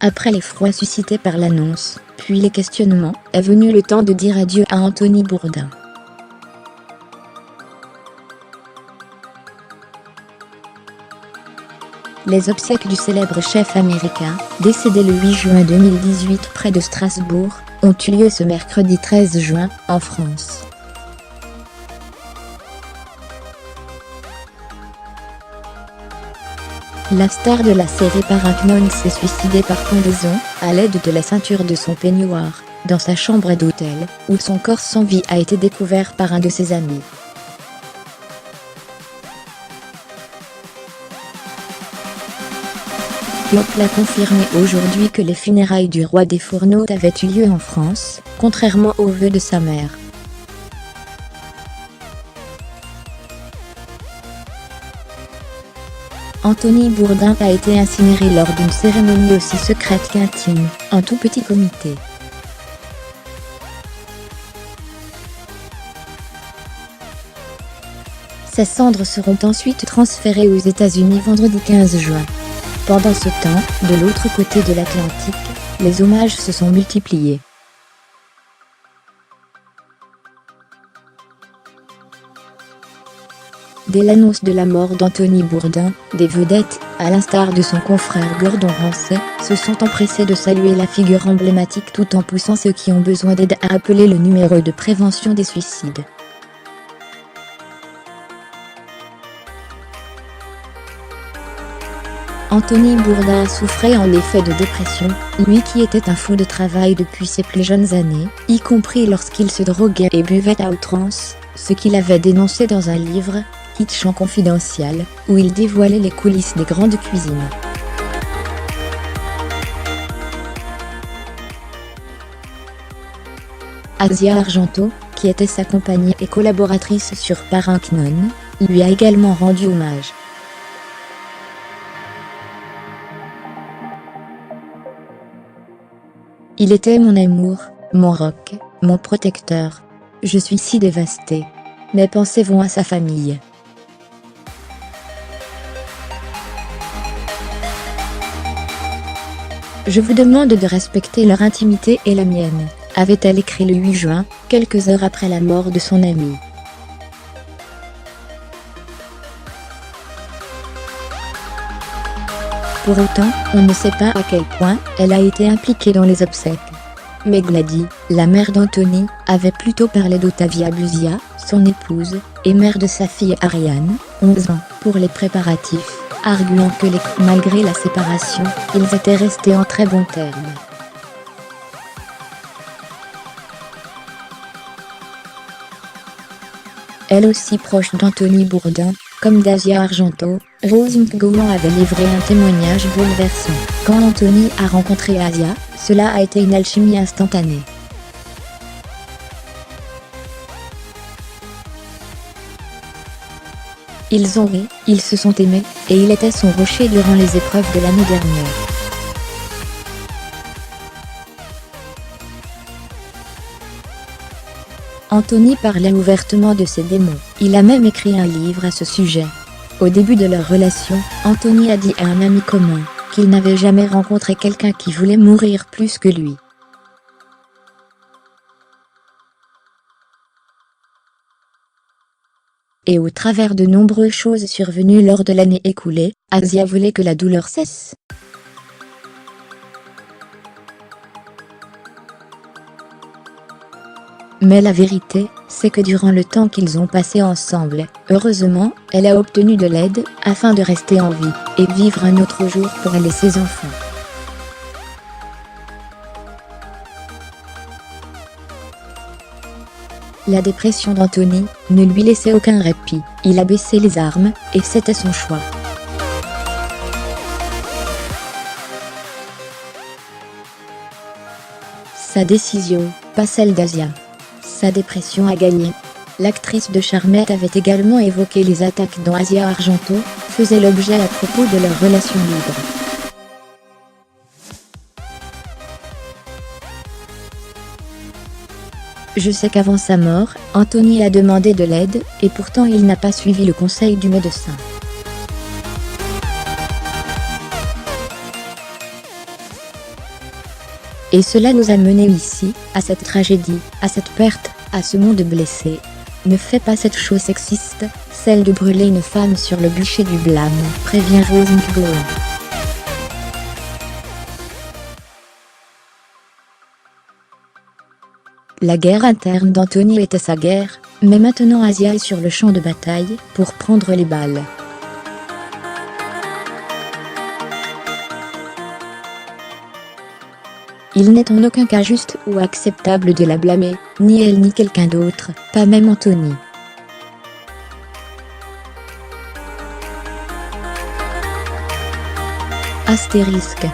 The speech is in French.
Après l'effroi suscité par l'annonce, puis les questionnements, est venu le temps de dire adieu à Anthony Bourdain. Les obsèques du célèbre chef américain, décédé le 8 juin 2018 près de Strasbourg, ont eu lieu ce mercredi 13 juin, en France. La star de la série Paracnon s'est suicidée par pendaison, à l'aide de la ceinture de son peignoir, dans sa chambre d'hôtel, où son corps sans vie a été découvert par un de ses amis. L'Opel a confirmé aujourd'hui que les funérailles du roi des fourneaux avaient eu lieu en France, contrairement aux vœux de sa mère. Anthony Bourdain a été incinéré lors d'une cérémonie aussi secrète qu'intime, en tout petit comité. Ses cendres seront ensuite transférées aux États-Unis vendredi 15 juin. Pendant ce temps, de l'autre côté de l'Atlantique, les hommages se sont multipliés. Dès l'annonce de la mort d'Anthony Bourdain, des vedettes, à l'instar de son confrère Gordon Ramsay, se sont empressées de saluer la figure emblématique tout en poussant ceux qui ont besoin d'aide à appeler le numéro de prévention des suicides. Anthony Bourdain souffrait en effet de dépression, lui qui était un fou de travail depuis ses plus jeunes années, y compris lorsqu'il se droguait et buvait à outrance, ce qu'il avait dénoncé dans un livre, Kitchen Confidential, où il dévoilait les coulisses des grandes cuisines. Asia Argento, qui était sa compagne et collaboratrice sur Paracnon, lui a également rendu hommage. Il était mon amour, mon roc, mon protecteur. Je suis si dévastée. Mes pensées vont à sa famille. Je vous demande de respecter leur intimité et la mienne, avait-elle écrit le 8 juin, quelques heures après la mort de son ami. Pour autant, on ne sait pas à quel point elle a été impliquée dans les obsèques. Mais Gladys, la mère d'Anthony, avait plutôt parlé d'Ottavia Busia, son épouse, et mère de sa fille Ariane, 11 ans, pour les préparatifs, arguant que malgré la séparation, ils étaient restés en très bons termes. Elle aussi proche d'Anthony Bourdain, comme d'Asia Argento, Rose Mcgowan avait livré un témoignage bouleversant. Quand Anthony a rencontré Asia, cela a été une alchimie instantanée. Ils ont ri, ils se sont aimés, et il était son rocher durant les épreuves de l'année dernière. Anthony parlait ouvertement de ses démons, il a même écrit un livre à ce sujet. Au début de leur relation, Anthony a dit à un ami commun, qu'il n'avait jamais rencontré quelqu'un qui voulait mourir plus que lui. Et au travers de nombreuses choses survenues lors de l'année écoulée, Asia voulait que la douleur cesse. Mais la vérité, c'est que durant le temps qu'ils ont passé ensemble, heureusement, elle a obtenu de l'aide, afin de rester en vie, et vivre un autre jour pour elle et ses enfants. La dépression d'Anthony ne lui laissait aucun répit, il a baissé les armes, et c'était son choix. Sa décision, pas celle d'Asia. Sa dépression a gagné. L'actrice de Charmette avait également évoqué les attaques dont Asia Argento faisait l'objet à propos de leur relation libre. Je sais qu'avant sa mort, Anthony a demandé de l'aide, et pourtant il n'a pas suivi le conseil du médecin. Et cela nous a menés ici, à cette tragédie, à cette perte, à ce monde blessé. Ne fais pas cette chose sexiste, celle de brûler une femme sur le bûcher du blâme, prévient Rosenblum. La guerre interne d'Anthony était sa guerre, mais maintenant Asia est sur le champ de bataille pour prendre les balles. Il n'est en aucun cas juste ou acceptable de la blâmer, ni elle ni quelqu'un d'autre, pas même Anthony. Astérisque.